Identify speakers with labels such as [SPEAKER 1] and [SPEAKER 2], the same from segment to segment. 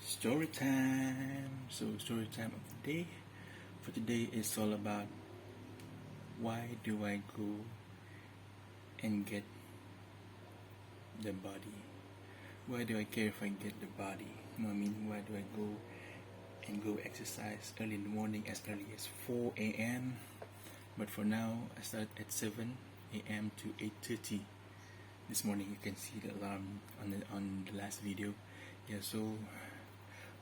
[SPEAKER 1] Story time. So story time of the day for today is all about why do I go and get the body? Why do I care if I get the body? Why do I go and go exercise early in the morning as early as 4 a.m. But for now, I start at 7 a.m. to 8:30 this morning. You can see the alarm on the last video. Yeah, so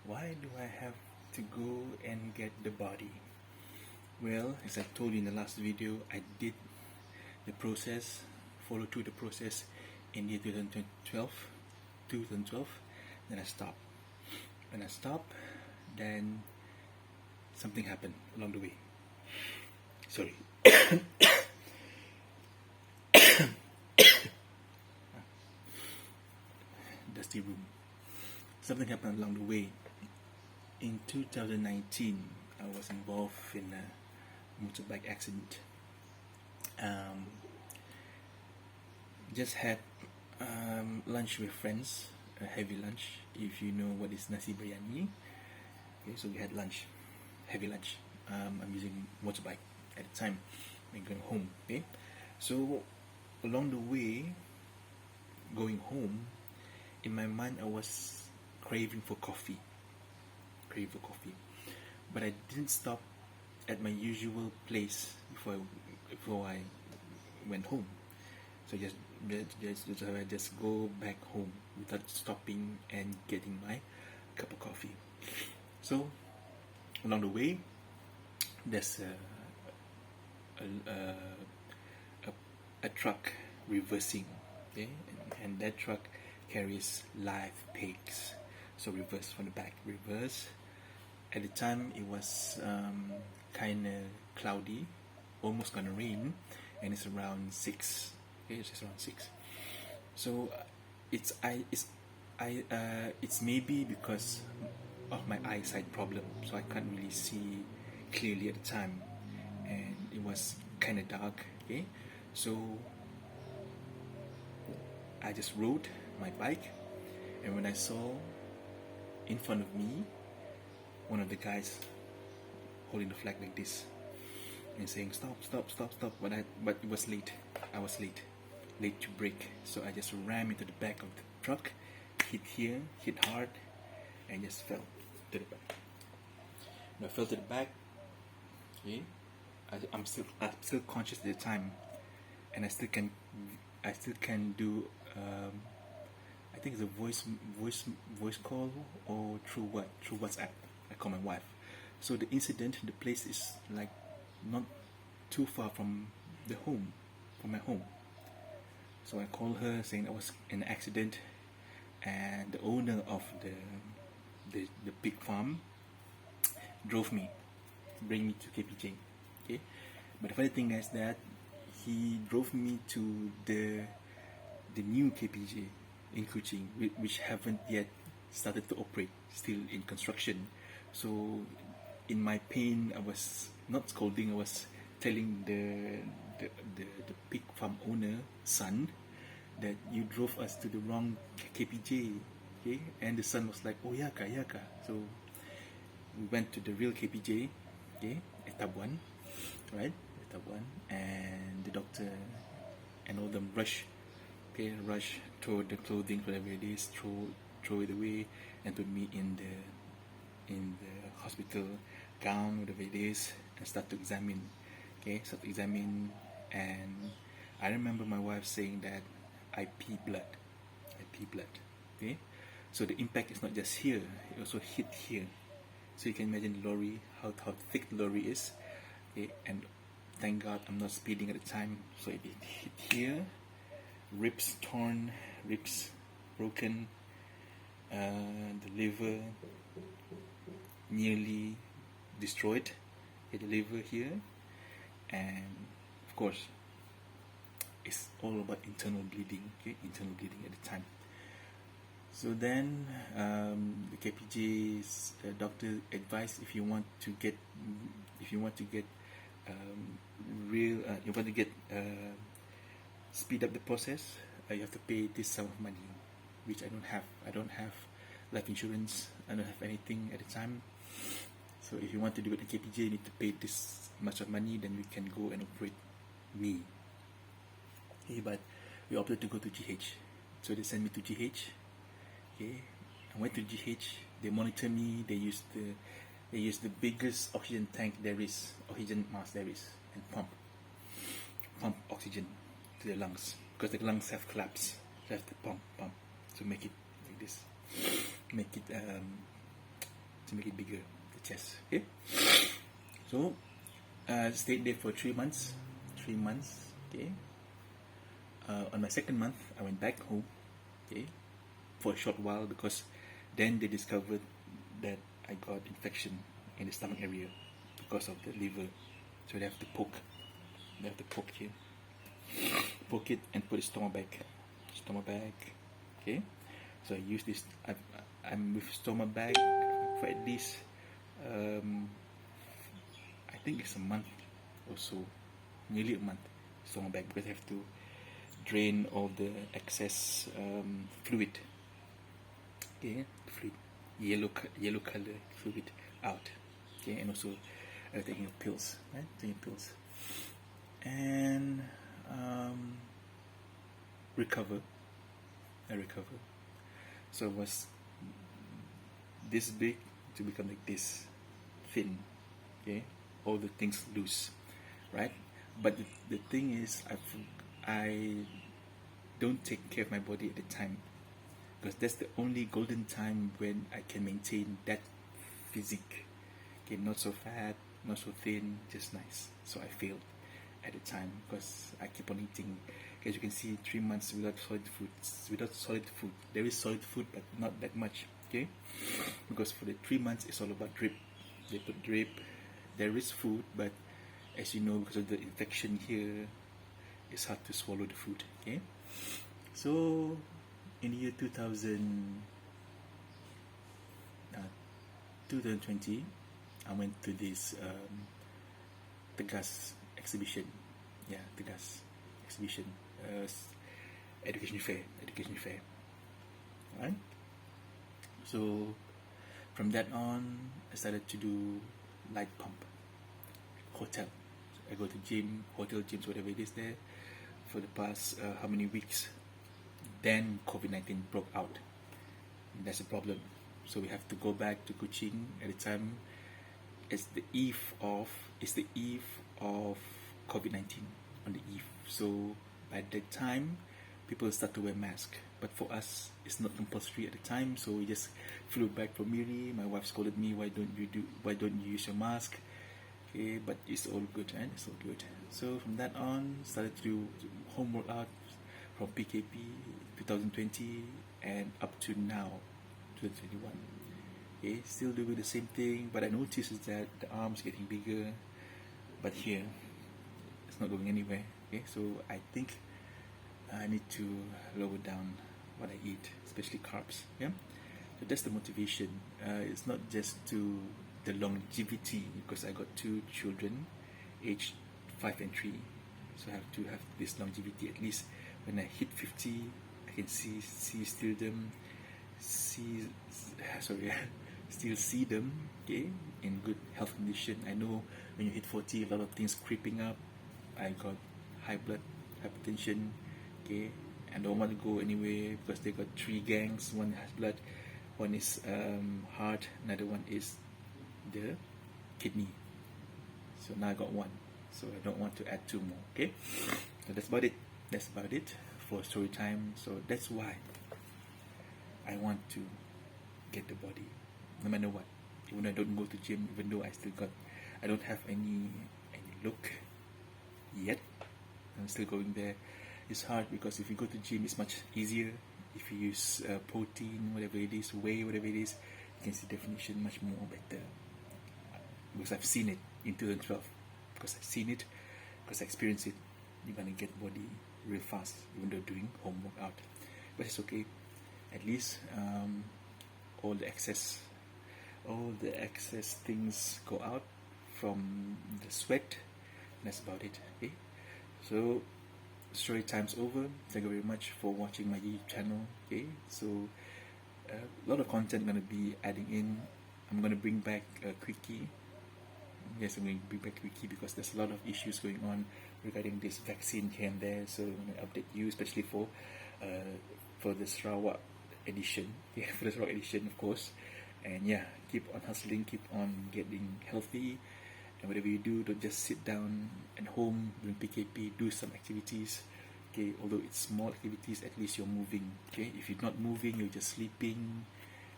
[SPEAKER 1] why do I have to go and get the body? Well, as I told you in the last video, I did the process, follow through the process in the 2012, then I stopped. When I stopped, then something happened along the way. Sorry. Dusty room. Something happened along the way. In 2019, I was involved in a motorbike accident. Just had lunch with friends, a heavy lunch. If you know what is nasi biryani, okay, so we had lunch, heavy lunch. I'm using motorbike at the time when going home. Okay, so along the way, going home, in my mind I was craving for coffee, but I didn't stop at my usual place before I went home. So I just go back home without stopping and getting my cup of coffee. So along the way, there's a truck reversing, okay, and that truck carries live pigs. So reverse from the back, reverse. At the time, it was kind of cloudy, almost gonna rain, and it's around 6. Okay, it's around 6. So it's maybe because of my eyesight problem, so I can't really see clearly at the time, and it was kind of dark. Okay, so I just rode my bike, and when I saw in front of me one of the guys holding the flag like this and saying stop, but it was late. I was late to brake, so I just rammed into the back of the truck, hit hard, and just fell to the back. When I fell to the back, okay, I'm still conscious at the time, and I still can do I think it's a voice call, or through WhatsApp. I call my wife. So the place is like not too far from my home. So I called her saying I was in an accident, and the owner of the pig farm bring me to KPJ. Okay, but the funny thing is that he drove me to the new KPJ in Kuching, which haven't yet started to operate, still in construction. So in my pain, I was not scolding, I was telling the pig farm owner son that you drove us to the wrong KPJ. Okay, and the son was like, oh yaka. So we went to the real KPJ, okay, at Tabuan, right, at Tabuan, and the doctor and all them rush, throw the clothing, whatever it is, throw it away, and put me in the hospital gown, whatever it is, and start to examine. And I remember my wife saying that I pee blood. Okay, so the impact is not just here; it also hit here. So you can imagine the lorry, how thick the lorry is. Okay, and thank God I'm not speeding at the time, so it hit here. Ribs torn, ribs broken, the liver nearly destroyed. Okay, the liver here, and of course, it's all about internal bleeding. Okay, internal bleeding at the time. So then, the KPJ's doctor advised if you want to get real, you want to get speed up the process, you have to pay this sum of money, which I don't have. life insurance. I don't have anything at the time. So if you want to do it at KPJ, you need to pay this much of money, then we can go and operate me. Okay, but we opted to go to GH. So they sent me to GH. Okay, I went to GH. They monitor me. They use the biggest oxygen tank there is, oxygen mask there is, and pump oxygen to the lungs, because the lungs have collapsed. They have to pump to make it like this, make it to make it bigger, the chest. Okay, so stayed there for 3 months. 3 months. Okay. On my second month, I went back home. Okay, for a short while, because then they discovered that I got infection in the stomach area because of the liver. So they have to poke. They have to poke here, poke it, and put a stomach bag. Okay, so I use this. I'm with stomach bag for at least I think it's a month or so, nearly a month. Stomach bag, because I have to drain all the excess fluid. Okay, fluid, yellow color fluid out. Okay, and also taking pills, right? Taking pills, and recover. I recover. So it was this big to become like this thin. Okay, all the things loose, right? But the thing is, I don't take care of my body at the time, because that's the only golden time when I can maintain that physique. Okay, not so fat, not so thin, just nice. So I failed at the time, because I keep on eating. As you can see, 3 months without solid food. There is solid food, but not that much. Okay, because for the 3 months it's all about drip. They put drip. There is food, but as you know, because of the infection here, it's hard to swallow the food. Okay, so in the year 2020, I went to this Tegas exhibition. Yeah, Tegas exhibition, education fair. Right. So from that on, I started to do light pump, hotel. I go to gym, hotel gyms, whatever it is there, for the past how many weeks. Then COVID-19 broke out. That's a problem. So we have to go back to Kuching at the time. It's the eve of COVID-19, on the eve. So by that time, people start to wear masks. But for us, it's not compulsory at the time. So we just flew back from Miri. My wife scolded me, why don't you use your mask? Okay, but it's all good, right? It's all good. So from that on, started to do home workout from PKP 2020 and up to now, 2021. Okay, still doing the same thing, but I noticed is that the arms getting bigger, but here it's not going anywhere. Okay, so I think I need to lower down what I eat, especially carbs. Yeah, so that's the motivation. It's not just to the longevity, because I got 2 children, aged 5 and 3, so I have to have this longevity. At least when I hit 50, I can still see them, okay, in good health condition. I know when you hit 40, a lot of things creeping up. I got high blood, hypertension, okay. I don't want to go anywhere, because they got 3 gangs. One has blood, one is heart, another one is the kidney. So now I got 1, so I don't want to add 2 more. Okay, so that's about it for story time. So that's why I want to get the body, no matter what. Even though I don't go to gym, even though I don't have any look yet, I'm still going there. It's hard, because if you go to gym, it's much easier. If you use protein, whatever it is, whey, whatever it is, you can see definition much more better. Because I've seen it in 2012. Because I've seen it, because I experienced it. You're gonna get body real fast, even though doing home workout. But it's okay. At least all the excess things go out from the sweat. That's about it. Okay. So story time's over. Thank you very much for watching my YouTube channel. Okay. So A lot of content gonna be adding in. I'm gonna bring back Quickie. Yes, I'm going to bring back Quickie because there's a lot of issues going on regarding this vaccine here and there. So I'm gonna update you, especially for the Sarawak edition. Yeah, for the Sarawak edition, of course. And yeah, keep on hustling, keep on getting healthy, and whatever you do, don't just sit down at home doing PKP. Do some activities. Okay, although it's small activities, at least you're moving. Okay, if you're not moving, you're just sleeping,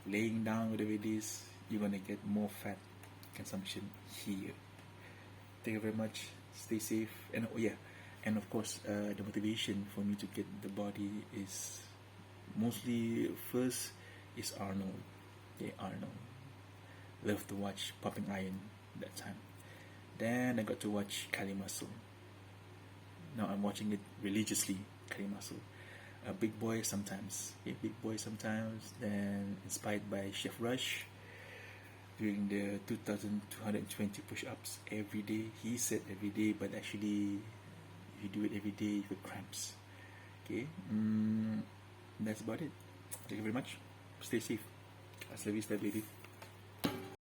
[SPEAKER 1] laying down, whatever it is, you're gonna get more fat consumption here. Thank you very much. Stay safe, and oh yeah, and of course, the motivation for me to get the body is mostly first is Arnold. Yeah, Arnold. Love to watch Pumping Iron that time. Then I got to watch Kali Muscle. Now I'm watching it religiously. Kali Muscle. Big Boy sometimes. Yeah, Big Boy sometimes. Then inspired by Chef Rush doing the 2,220 push-ups every day. He said every day, but actually, if you do it every day, you get cramps. Okay, that's about it. Thank you very much. Stay safe. Hasta la vista, baby.